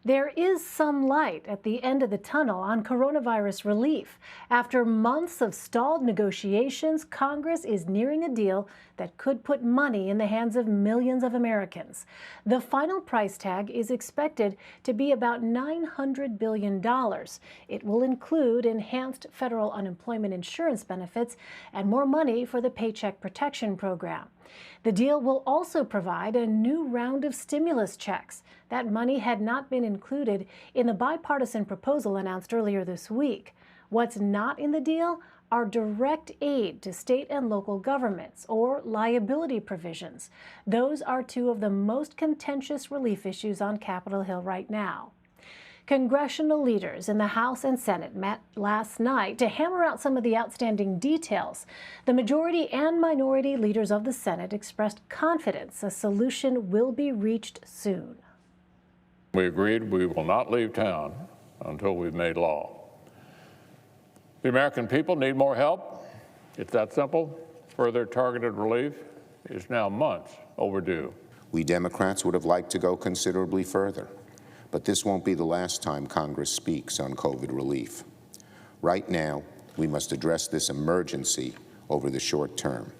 There is some light at the end of the tunnel on coronavirus relief. After months of stalled negotiations, Congress is nearing a deal that could put money in the hands of millions of Americans. The final price tag is expected to be about $900 billion. It will include enhanced federal unemployment insurance benefits and more money for the Paycheck Protection Program. The deal will also provide a new round of stimulus checks. That money had not been included in the bipartisan proposal announced earlier this week. What's not in the deal are direct aid to state and local governments or liability provisions. Those are two of the most contentious relief issues on Capitol Hill right now. Congressional leaders in the House and Senate met last night to hammer out some of the outstanding details. The majority and minority leaders of the Senate expressed confidence a solution will be reached soon. We agreed we will not leave town until we've made law. The American people need more help. It's that simple. Further targeted relief is now months overdue. We Democrats would have liked to go considerably further. But this won't be the last time Congress speaks on COVID relief. Right now, we must address this emergency over the short term.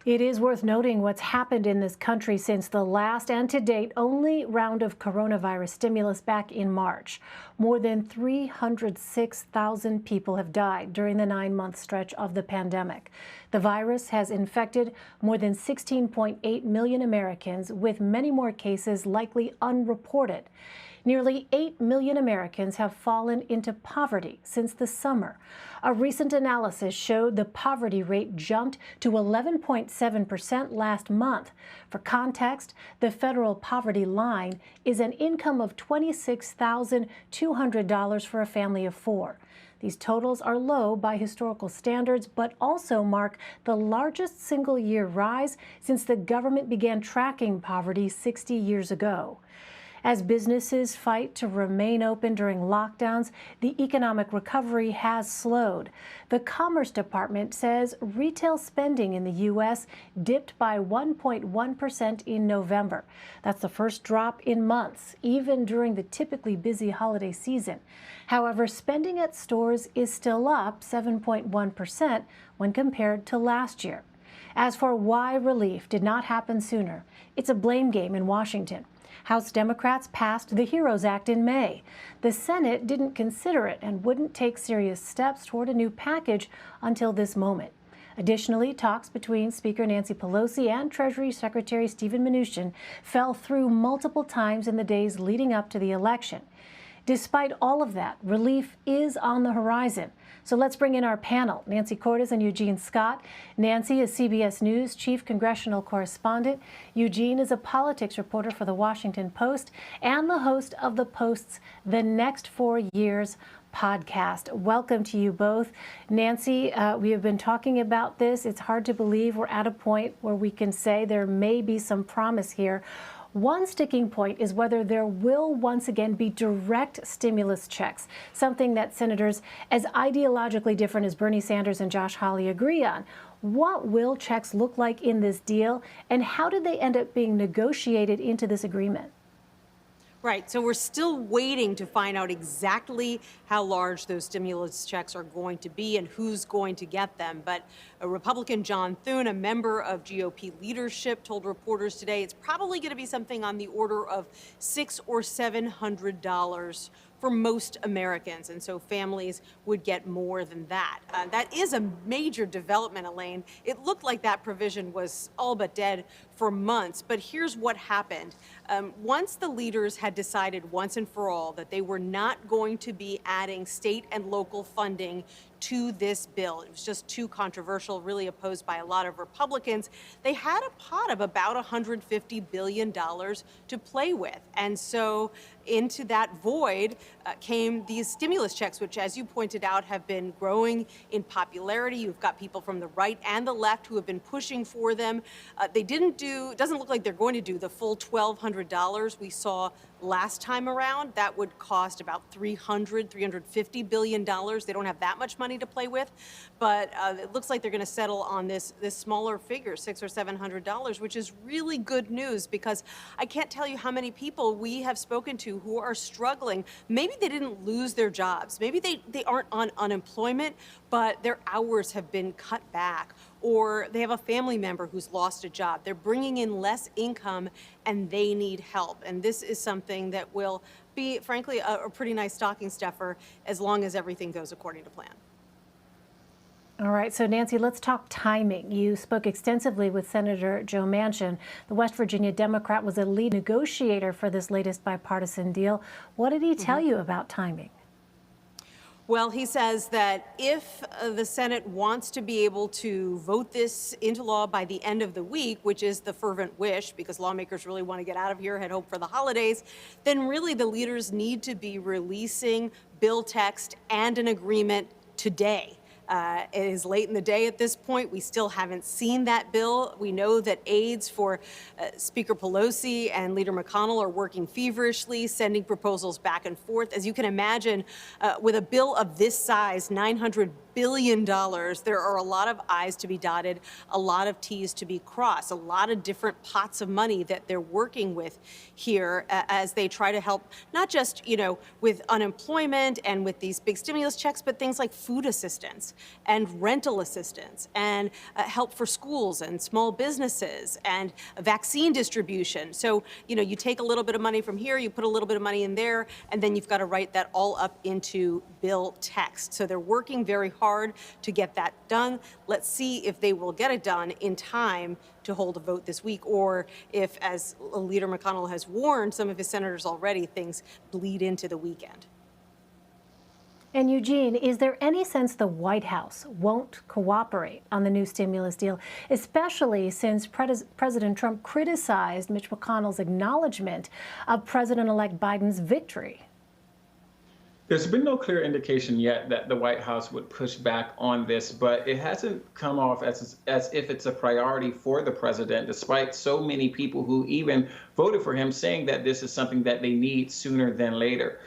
It is worth noting what's happened in this country since the last and to date only round of coronavirus stimulus back in March. More than 306,000 people have died during the 9-month stretch of the pandemic. The virus has infected more than 16.8 million Americans, with many more cases likely unreported. Nearly 8 million Americans have fallen into poverty since the summer. A recent analysis showed the poverty rate jumped to 11.7% last month. For context, the federal poverty line is an income of $26,200 for a family of 4. These totals are low by historical standards, but also mark the largest single-year rise since the government began tracking poverty 60 years ago. As businesses fight to remain open during lockdowns, the economic recovery has slowed. The Commerce Department says retail spending in the U.S. dipped by 1.1% in November. That's the first drop in months, even during the typically busy holiday season. However, spending at stores is still up 7.1% when compared to last year. As for why relief did not happen sooner, it's a blame game in Washington. House Democrats passed the HEROES Act in May. The Senate didn't consider it and wouldn't take serious steps toward a new package until this moment. Additionally, talks between Speaker Nancy Pelosi and Treasury Secretary Steven Mnuchin fell through multiple times in the days leading up to the election. Despite all of that, relief is on the horizon. So let's bring in our panel, Nancy Cortez and Eugene Scott. Nancy is CBS News Chief Congressional Correspondent. Eugene is a politics reporter for The Washington Post and the host of the Post's The Next 4 Years podcast. Welcome to you both. Nancy, we have been talking about this. It's hard to believe we're at a point where we can say there may be some promise here. One sticking point is whether there will once again be direct stimulus checks, something that senators as ideologically different as Bernie Sanders and Josh Hawley agree on. What will checks look like in this deal, and how did they end up being negotiated into this agreement? Right. So we're still waiting to find out exactly how large those stimulus checks are going to be and who's going to get them. But a Republican John Thune, a member of GOP leadership, told reporters today it's probably going to be something on the order of $600 or $700 for most Americans, and so families would get more than that. That is a major development, Elaine. It looked like that provision was all but dead for months, but here's what happened. Once the leaders had decided once and for all that they were not going to be adding state and local funding to this bill, it was just too controversial, really opposed by a lot of Republicans, they had a pot of about $150 billion to play with. And so into that void came these stimulus checks, which, as you pointed out, have been growing in popularity. You've got people from the right and the left who have been pushing for them. They didn't do, it doesn't look like they're going to do the full $1,200 $700 we saw last time around, that would cost about $350 billion. They don't have that much money to play with, but it looks like they're going to settle on this smaller figure, $600 or $700, which is really good news, because I can't tell you how many people we have spoken to who are struggling. Maybe they didn't lose their jobs. Maybe they aren't on unemployment, but their hours have been cut back, or they have a family member who's lost a job. They're bringing in less income and they need help. And this is something that will be, frankly, a pretty nice stocking stuffer as long as everything goes according to plan. All right, so Nancy, let's talk timing. You spoke extensively with Senator Joe Manchin. The West Virginia Democrat was a lead negotiator for this latest bipartisan deal. What did he tell you about timing? Well, he says that if the Senate wants to be able to vote this into law by the end of the week, which is the fervent wish, because lawmakers really want to get out of here, had hoped for the holidays, then really the leaders need to be releasing bill text and an agreement today. It is late in the day at this point. We still haven't seen that bill. We know that aides for Speaker Pelosi and Leader McConnell are working feverishly, sending proposals back and forth. As you can imagine, with a bill of this size, $900 billion, there are a lot of I's to be dotted, a lot of T's to be crossed, a lot of different pots of money that they're working with here as they try to help, not just, with unemployment and with these big stimulus checks, but things like food assistance and rental assistance and help for schools and small businesses and vaccine distribution. So, you take a little bit of money from here, you put a little bit of money in there, and then you've got to write that all up into bill text. So they're working very hard to get that done. Let's see if they will get it done in time to hold a vote this week, or if, as Leader McConnell has warned some of his senators already, things bleed into the weekend. And Eugene, is there any sense the White House won't cooperate on the new stimulus deal, especially since President Trump criticized Mitch McConnell's acknowledgement of President-elect Biden's victory? There's been no clear indication yet that the White House would push back on this, but it hasn't come off as if it's a priority for the president, despite so many people who even voted for him saying that this is something that they need sooner than later.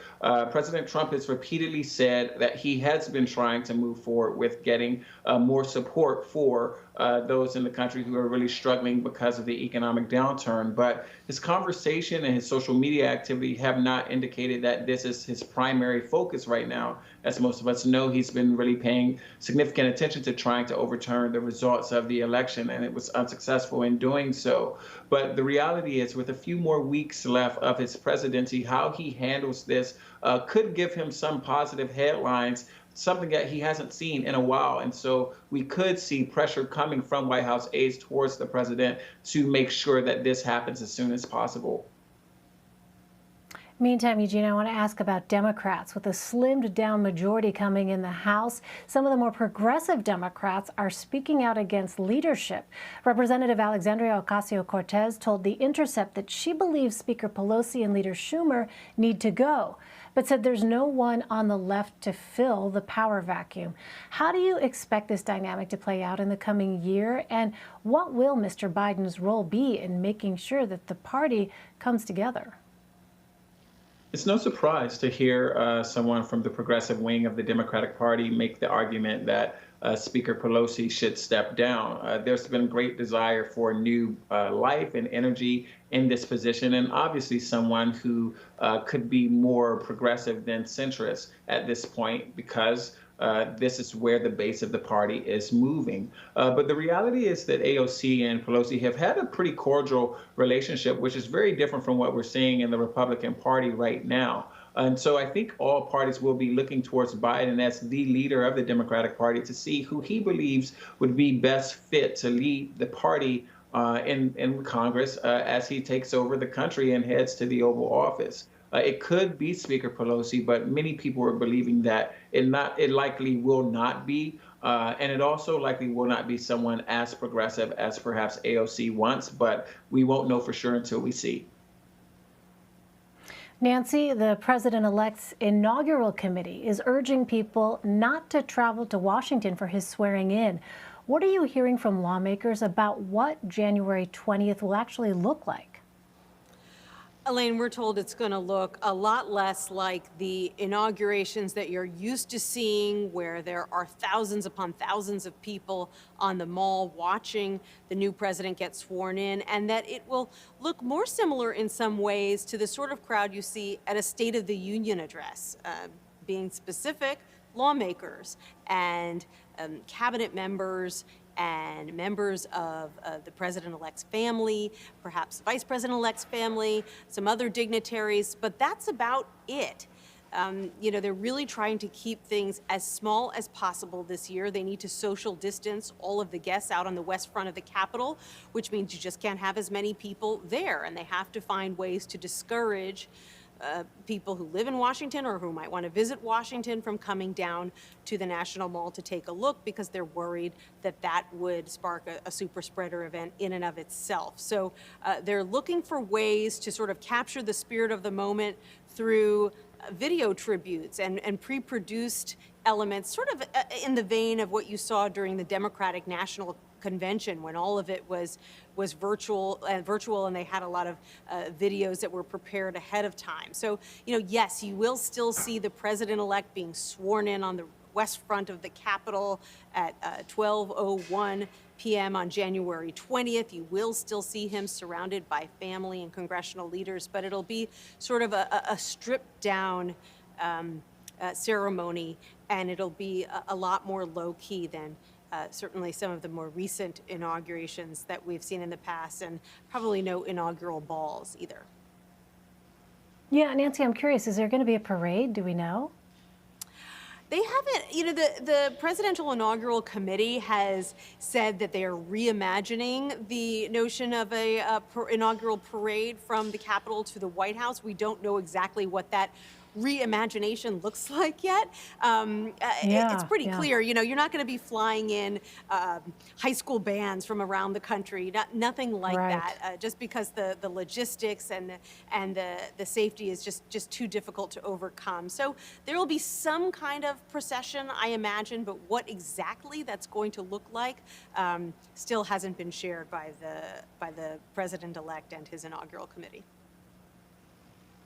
President Trump has repeatedly said that he has been trying to move forward with getting more support for those in the country who are really struggling because of the economic downturn. But his conversation and his social media activity have not indicated that this is his primary focus right now. As most of us know, he's been really paying significant attention to trying to overturn the results of the election, and it was unsuccessful in doing so. But the reality is, with a few more weeks left of his presidency, how he handles this could give him some positive headlines, something that he hasn't seen in a while. And so we could see pressure coming from White House aides towards the president to make sure that this happens as soon as possible. Meantime, Eugene, I want to ask about Democrats. With a slimmed down majority coming in the House, some of the more progressive Democrats are speaking out against leadership. Representative Alexandria Ocasio-Cortez told The Intercept that she believes Speaker Pelosi and Leader Schumer need to go, but said there's no one on the left to fill the power vacuum. How do you expect this dynamic to play out in the coming year? And what will Mr. Biden's role be in making sure that the party comes together? It's no surprise to hear someone from the progressive wing of the Democratic Party make the argument that Speaker Pelosi should step down. There's been great desire for new life and energy in this position, and obviously someone who could be more progressive than centrist at this point, because this is where the base of the party is moving. But the reality is that AOC and Pelosi have had a pretty cordial relationship, which is very different from what we're seeing in the Republican Party right now. And so I think all parties will be looking towards Biden as the leader of the Democratic Party to see who he believes would be best fit to lead the party in Congress as he takes over the country and heads to the Oval Office. It could be Speaker Pelosi, but many people are believing that it likely will not be. And it also likely will not be someone as progressive as perhaps AOC wants, but we won't know for sure until we see. Nancy, the president-elect's inaugural committee is urging people not to travel to Washington for his swearing in. What are you hearing from lawmakers about what January 20th will actually look like? Elaine, we're told it's going to look a lot less like the inaugurations that you're used to seeing, where there are thousands upon thousands of people on the Mall watching the new president get sworn in, and that it will look more similar in some ways to the sort of crowd you see at a State of the Union address. Being specific, lawmakers and cabinet members and members of the president-elect's family, perhaps vice president-elect's family, some other dignitaries, but that's about it. You know, they're really trying to keep things as small as possible this year. They need to social distance all of the guests out on the west front of the Capitol, which means you just can't have as many people there, and they have to find ways to discourage people who live in Washington or who might want to visit Washington from coming down to the National Mall to take a look, because they're worried that that would spark a super spreader event in and of itself. So they're looking for ways to sort of capture the spirit of the moment through video tributes and pre-produced elements, sort of in the vein of what you saw during the Democratic National Convention, when all of it was virtual, and they had a lot of videos that were prepared ahead of time. So, you know, yes, you will still see the president-elect being sworn in on the west front of the Capitol at 12:01 p.m. on January 20th. You will still see him surrounded by family and congressional leaders, but it'll be sort of a stripped-down ceremony, and it'll be a lot more low-key than certainly some of the more recent inaugurations that we've seen in the past, and probably no inaugural balls either. Yeah, Nancy, I'm curious, is there going to be a parade? Do we know? They haven't, you know, the Presidential Inaugural Committee has said that they are reimagining the notion of a inaugural parade from the Capitol to the White House. We don't know exactly what that reimagination looks like yet. It's pretty clear, you know, you're not going to be flying in high school bands from around the country, nothing like that, just because the logistics and the safety is just too difficult to overcome. So there will be some kind of procession, I imagine, but what exactly that's going to look like still hasn't been shared by the president-elect and his inaugural committee.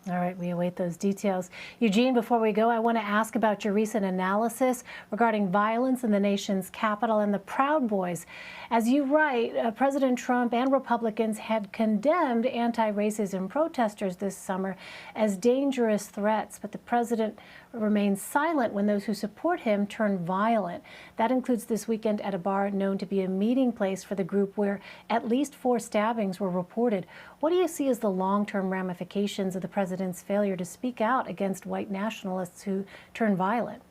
All right, we await those details. Eugene, before we go, I want to ask about your recent analysis regarding violence in the nation's capital and the Proud Boys. As you write, President Trump and Republicans had condemned anti-racism protesters this summer as dangerous threats, but the president remains silent when those who support him turn violent. That includes this weekend at a bar known to be a meeting place for the group, where at least 4 stabbings were reported. What do you see as the long-term ramifications of the president's failure to speak out against white nationalists who turn violent?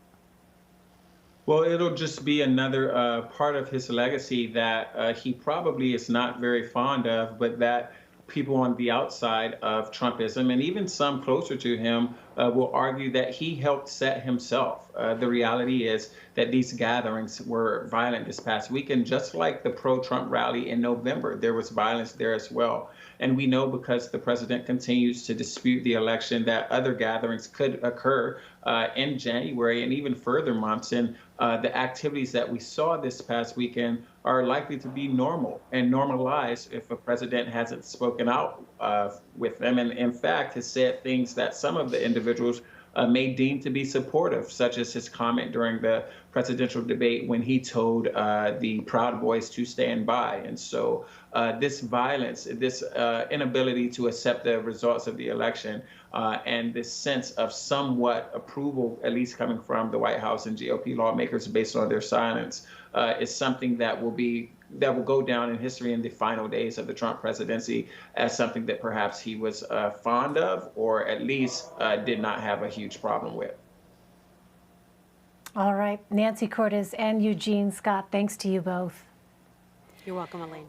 Well, it'll just be another part of his legacy that he probably is not very fond of, but that people on the outside of Trumpism, and even some closer to him, will argue that he helped set himself. The reality is that these gatherings were violent this past weekend, just like the pro-Trump rally in November. There was violence there as well. And we know, because the president continues to dispute the election, that other gatherings could occur in January and even further months. And the activities that we saw this past weekend are likely to be normal and normalized if a president hasn't spoken out with them, and in fact has said things that some of the individuals may deem to be supportive, such as his comment during the presidential debate when he told the Proud Boys to stand by. And so this violence, this inability to accept the results of the election, and this sense of somewhat approval, at least coming from the White House and GOP lawmakers based on their silence, is something that will go down in history in the final days of the Trump presidency as something that perhaps he was fond of, or at least did not have a huge problem with. All right, Nancy Cortez and Eugene Scott, thanks to you both. You're welcome, Elaine.